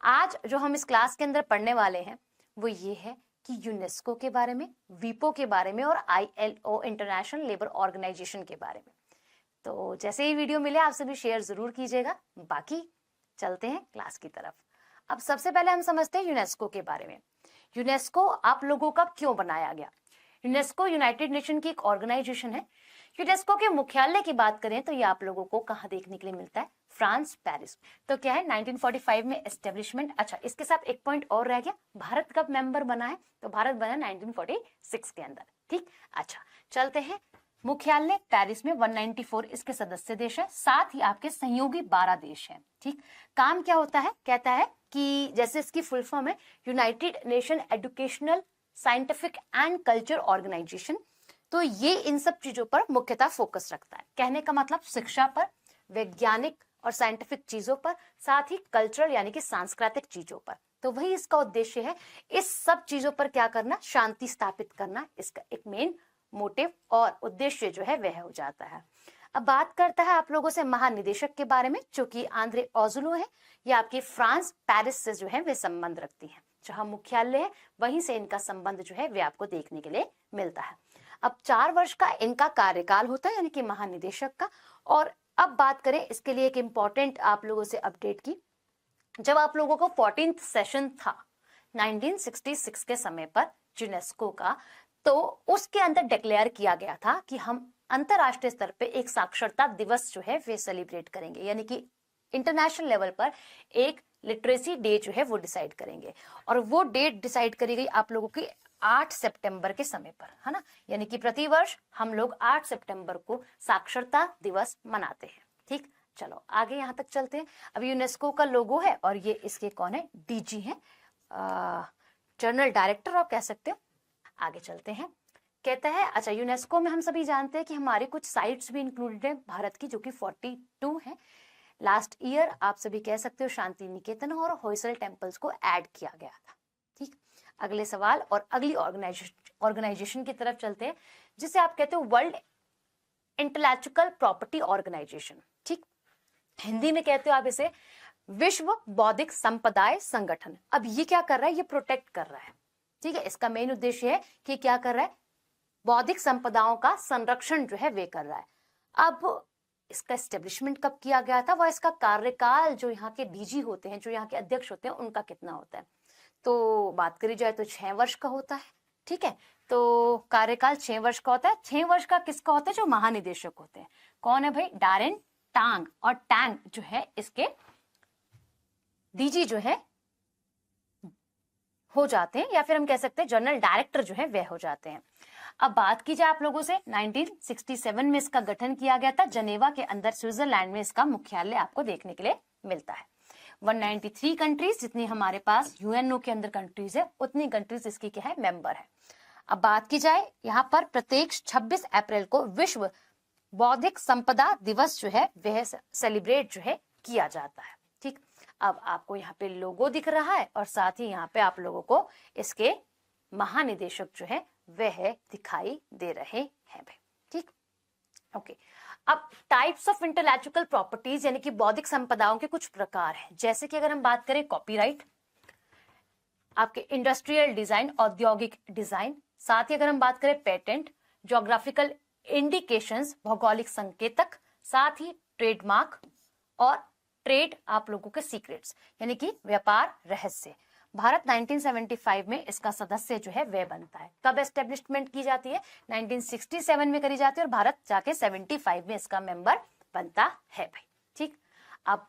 आज जो हम इस क्लास के अंदर पढ़ने वाले हैं वो ये है कि यूनेस्को के बारे में, वीपो के बारे में और ILO इंटरनेशनल लेबर ऑर्गेनाइजेशन के बारे में। तो जैसे ही वीडियो मिले आप सभी शेयर जरूर कीजिएगा। बाकी चलते हैं क्लास की तरफ। अब सबसे पहले हम समझते हैं यूनेस्को के बारे में। यूनेस्को आप लोगों का क्यों बनाया गया? यूनेस्को यूनाइटेड नेशन की एक ऑर्गेनाइजेशन है। यूनेस्को के मुख्यालय की बात करें तो ये आप लोगों को कहाँ देखने के लिए मिलता है? France, Paris. तो क्या है 1945 में एस्टेब्लिशमेंट। अच्छा, इसके साथ एक पॉइंट और रह गया, भारत कब मेंबर बना है? तो भारत बना 1946 के अंदर। ठीक, अच्छा चलते हैं। मुख्यालय पेरिस में 194 इसके सदस्य देश है, साथ ही आपके सहयोगी 12 देश हैं। ठीक, काम क्या होता है? कहता है कि जैसे इसकी फुल फॉर्म है United Nation Educational Scientific and Culture Organization. तो ये इन सब चीजों पर मुख्यतः फोकस रखता है। कहने का मतलब शिक्षा पर, वैज्ञानिक और साइंटिफिक चीजों पर, साथ ही कल्चरल यानी कि सांस्कृतिक चीजों पर। तो वही इसका उद्देश्य है, इस सब चीजों पर क्या करना? शांति स्थापित करना इसका एक मेन मोटिव और उद्देश्य जो है वह हो जाता है। अब बात करता है आप लोगों से महानिदेशक के बारे में, जो कि आंद्रे ऑजुलो है। ये आपके फ्रांस पेरिस से जो है वे संबंध रखती है। जहां मुख्यालय है वहीं से इनका संबंध जो है वे आपको देखने के लिए मिलता है। अब 4 वर्ष का इनका कार्यकाल होता है, यानी कि महानिदेशक का। और अब बात करें इसके लिए एक इंपॉर्टेंट आप लोगों से अपडेट की। जब आप लोगों को 14th सेशन था 1966 के समय पर यूनेस्को का, तो उसके अंदर डिक्लेयर किया गया था कि हम अंतरराष्ट्रीय स्तर पे एक साक्षरता दिवस जो है वे सेलिब्रेट करेंगे, यानी कि इंटरनेशनल लेवल पर एक लिटरेसी डे जो है वो डिसाइड करेंगे। और वो डेट डिसाइड करी गई आप लोगों की 8 सितंबर के समय पर, है ना। यानी कि प्रतिवर्ष हम लोग 8 सितंबर को साक्षरता दिवस मनाते हैं। ठीक, चलो आगे यहां तक चलते हैं। अब यूनेस्को का लोगो है और ये इसके कौन है? DG है, जनरल डायरेक्टर आप कह सकते हो। आगे चलते हैं। कहता है, अच्छा यूनेस्को में हम सभी जानते हैं कि हमारी कुछ साइट्स भी इंक्लूडेड है भारत की, जो कि 42 है। लास्ट ईयर आप सभी कह सकते हो शांति निकेतन और होयसल टेम्पल्स को ऐड किया गया था। ठीक, अगले सवाल और अगली ऑर्गेनाइजेशन की तरफ चलते हैं, जिसे आप कहते हो वर्ल्ड इंटेलेक्चुअल प्रॉपर्टी ऑर्गेनाइजेशन। ठीक, हिंदी में कहते हो आप इसे विश्व बौद्धिक संपदाएं संगठन। अब ये क्या कर रहा है? ये प्रोटेक्ट कर रहा है। ठीक है, इसका मेन उद्देश्य है कि क्या कर रहा है? बौद्धिक संपदाओं का संरक्षण जो है वे कर रहा है। अब इसका एस्टेब्लिशमेंट कब किया गया था? वह इसका कार्यकाल, जो यहाँ के DG होते हैं, जो यहाँ के अध्यक्ष होते हैं, उनका कितना होता है? तो बात करी जाए तो 6 वर्ष का होता है। ठीक है, तो कार्यकाल 6 वर्ष का होता है। 6 वर्ष का किसका होता है? जो महानिदेशक होते हैं। कौन है भाई? डारेन टांग। और टैंग जो है इसके DG जो है हो जाते हैं, या फिर हम कह सकते हैं जनरल डायरेक्टर जो है वह हो जाते हैं। अब बात की जाए आप लोगों से, 1967 में इसका गठन किया गया था जेनेवा के अंदर, स्विट्जरलैंड में इसका मुख्यालय आपको देखने के लिए मिलता है। 193 कंट्रीज, जितनी हमारे पास UNO के अंदर कंट्रीज है, उतनी कंट्रीज इसकी क्या है? मेंबर है। अब बात की जाए यहाँ पर, प्रत्येक 26 अप्रैल को विश्व बौद्धिक संपदा दिवस जो है वह सेलिब्रेट जो है किया जाता है। ठीक, अब आपको यहाँ पे लोगो दिख रहा है और साथ ही यहाँ पे आप लोगों को इसके महानिदेशक जो है वह दिखाई दे रहे हैं भाई। ठीक, ओके। अब टाइप्स ऑफ इंटेलेक्चुअल प्रॉपर्टीज यानी कि बौद्धिक संपदाओं के कुछ प्रकार हैं। जैसे कि अगर हम बात करें कॉपीराइट, आपके इंडस्ट्रियल डिजाइन, औद्योगिक डिजाइन, साथ ही अगर हम बात करें पेटेंट, ज्योग्राफिकल इंडिकेशंस, भौगोलिक संकेतक, साथ ही ट्रेडमार्क और ट्रेड आप लोगों के सीक्रेट्स यानी कि व्यापार रहस्य। भारत 1975 में इसका सदस्य जो है वह बनता है। कब एस्टेब्लिशमेंट की जाती है? 1967 में करी जाती है और भारत जाके 75 में इसका मेंबर बनता है भाई। ठीक, अब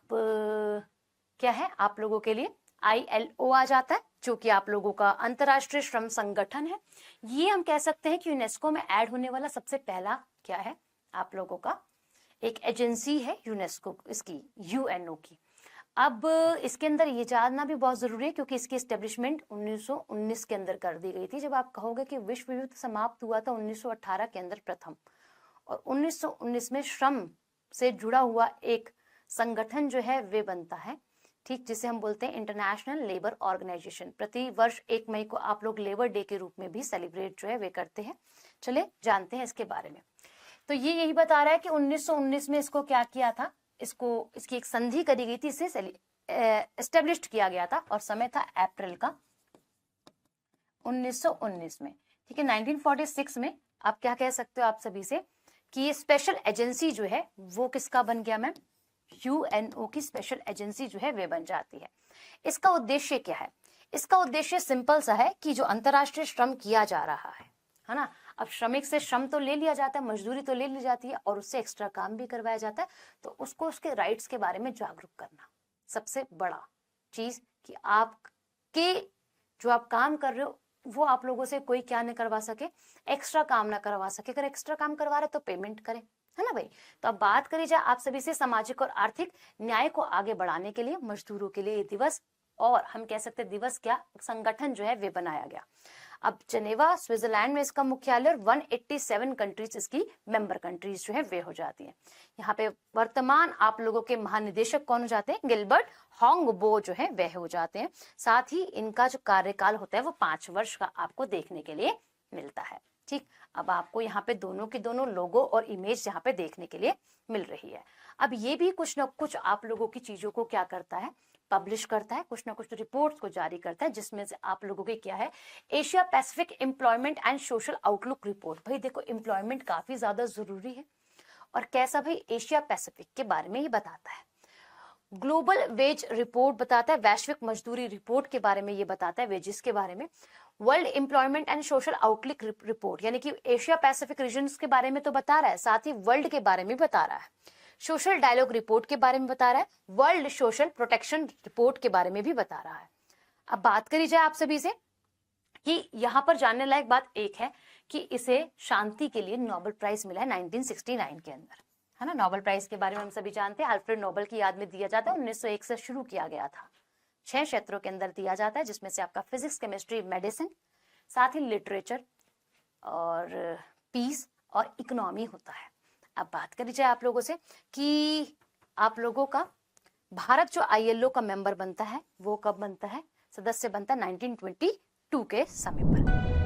क्या है आप लोगों के लिए? ILO आ जाता है, जो कि आप लोगों का अंतरराष्ट्रीय श्रम संगठन है। ये हम कह सकते हैं कि यूनेस्को में ऐड होने वाला सबसे पहला क्या है आप लोगों का? एक एजेंसी है यूनेस्को, इसकी UNO की। अब इसके अंदर ये जानना भी बहुत जरूरी है, क्योंकि इसकी एस्टेब्लिशमेंट 1919 के अंदर कर दी गई थी। जब आप कहोगे कि विश्व युद्ध समाप्त हुआ था 1918 के अंदर प्रथम, और 1919 में श्रम से जुड़ा हुआ एक संगठन जो है वे बनता है। ठीक, जिसे हम बोलते हैं इंटरनेशनल लेबर ऑर्गेनाइजेशन। प्रति वर्ष 1 मई को आप लोग लेबर डे के रूप में भी सेलिब्रेट जो है वे करते हैं। चले जानते हैं इसके बारे में। तो ये यही बता रहा है कि 1919 में इसको क्या किया था? इसको इसकी एक संधि करी गई थी, इसे एस्टेब्लिश किया गया था और समय था अप्रैल का 1919 में। ठीक है, 1946 में आप क्या कह सकते हो आप सभी से कि ये स्पेशल एजेंसी जो है वो किसका बन गया मैम? यूएनओ की स्पेशल एजेंसी जो है वे बन जाती है। इसका उद्देश्य क्या है? इसका उद्देश्य सिंपल सा है कि जो अंतर्राष्ट्रीय श्रम किया जा रहा है ना, अब श्रमिक से श्रम तो ले लिया जाता है, मजदूरी तो ले ली जाती है और उससे एक्स्ट्रा काम भी करवाया जाता है, तो उसको उसके राइट्स के बारे में जागरूक करना सबसे बड़ा चीज, कि आपके जो आप काम कर रहे हो वो आप लोगों से कोई क्या न करवा सके, एक्स्ट्रा काम ना करवा सके। अगर एक्स्ट्रा काम करवा रहे तो पेमेंट करें, है ना भाई। तो अब बात करी जाए आप सभी से सामाजिक और आर्थिक न्याय को आगे बढ़ाने के लिए मजदूरों के लिए ये दिवस, और हम कह सकते दिवस क्या, संगठन जो है वे बनाया गया। अब जेनेवा स्विट्जरलैंड में इसका मुख्यालय और 187 कंट्रीज इसकी मेंबर कंट्रीज जो है वे हो जाती है। यहाँ पे वर्तमान आप लोगों के महानिदेशक कौन हो जाते हैं? गिलबर्ट होंगबो जो है वह हो जाते हैं। साथ ही इनका जो कार्यकाल होता है वो 5 वर्ष का आपको देखने के लिए मिलता है। ठीक, अब आपको यहाँ पे दोनों के दोनों लोगो और इमेज यहाँ पे देखने के लिए मिल रही है। अब ये भी कुछ न कुछ आप लोगों की चीजों को क्या करता है, पब्लिश करता है, कुछ ना कुछ रिपोर्ट्स को जारी करता है, जिसमें से आप लोगों की क्या है, Asia Pacific employment and social outlook report. भाई देखो, एम्प्लॉयमेंट काफी ज्यादा जरूरी है और कैसा भाई, एशिया पैसिफिक के बारे में ये बताता है। ग्लोबल वेज रिपोर्ट बताता है, वैश्विक मजदूरी रिपोर्ट के बारे में ये बताता है, वेजेस के बारे में। World employment and social outlook report, यानी कि एशिया पैसिफिक रीजन के बारे में तो बता रहा है, साथ ही वर्ल्ड के बारे में बता रहा है। सोशल डायलॉग रिपोर्ट के बारे में बता रहा है, वर्ल्ड सोशल प्रोटेक्शन रिपोर्ट के बारे में भी बता रहा है। अब बात करी जाए आप सभी से कि यहाँ पर जानने लायक बात एक है कि इसे शांति के लिए नोबेल प्राइज मिला है 1969 के अंदर, है ना। नोबेल प्राइज के बारे में हम सभी जानते हैं, अल्फ्रेड नोबेल की याद में दिया जाता है। 1901 से शुरू किया गया था, 6 क्षेत्रों के अंदर दिया जाता है, जिसमें से आपका फिजिक्स, केमिस्ट्री, मेडिसिन, साथ ही लिटरेचर और पीस और इकोनॉमी होता है। अब बात करी जाए आप लोगों से कि आप लोगों का भारत जो ILO का मेंबर बनता है वो कब बनता है, सदस्य बनता है 1922 के समय पर।